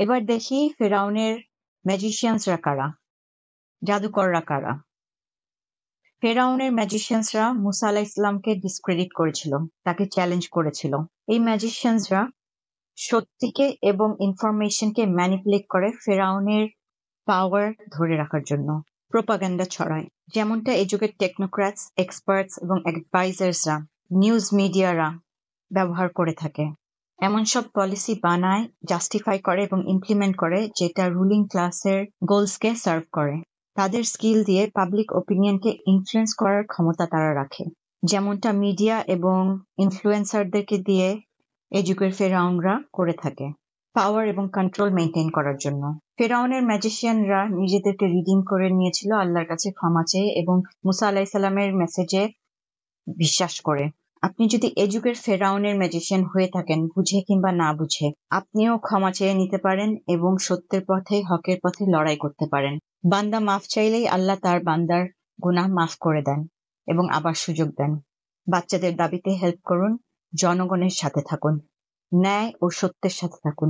এবার দেখি ফেরাউনের ম্যাজিশিয়ানসরা কারা, জাদুকররা কারা। ফেরাউনের ম্যাজিশিয়ানসরা মুসা আলাইহিস সালামকে ডিসক্রেডিট করেছিল, তাকে চ্যালেঞ্জ করেছিল। এই ম্যাজিশিয়ানসরা সত্যিকে এবং ইনফরমেশনকে ম্যানিপুলেট করে ফেরাউনের পাওয়ার ধরে রাখার জন্য প্রোপাগান্ডা ছড়ায়, যেমনটা এই যুগের টেকনোক্র্যাটস, এক্সপার্টস এবং অ্যাডভাইজার্সরা, নিউজ মিডিয়ারা ব্যবহার করে থাকে। এমন সব পলিসি বানায়, জাস্টিফাই করে এবং ইমপ্লিমেন্ট করে যেটা রুলিং ক্লাসের গোলসকে সার্ভ করে। তাদের স্কিল দিয়ে পাবলিক ওপিনিয়নকে ইনফ্লুয়েন্স করার ক্ষমতা তারা রাখে, যেমনটা মিডিয়া এবং ইনফ্লুয়েন্সারদেরকে দিয়ে এই যুগের ফেরাউনরা করে থাকে পাওয়ার এবং কন্ট্রোল মেনটেন করার জন্য। ফেরাউনের ম্যাজিশিয়ানরা নিজেদেরকে রিডিম করে নিয়েছিল আল্লাহর কাছে ক্ষমা চেয়ে এবং মুসা আলাইহিস সালামের মেসেজে বিশ্বাস করে। আপনি যদি এ যুগের ফেরাউনের ম্যাজিশিয়ান হয়ে থাকেন, বুঝে কিংবা না বুঝে, আপনিও ক্ষমা চেয়ে নিতে পারেন এবং সত্যের পথে, হকের পথে লড়াই করতে পারেন। বান্দা মাফ চাইলেই আল্লাহ তার বান্দার গুনাহ মাফ করে দেন এবং আবার সুযোগ দেন। বাচ্চাদের দাবিতে হেল্প করুন, জনগণের সাথে থাকুন, ন্যায় ও সত্যের সাথে থাকুন।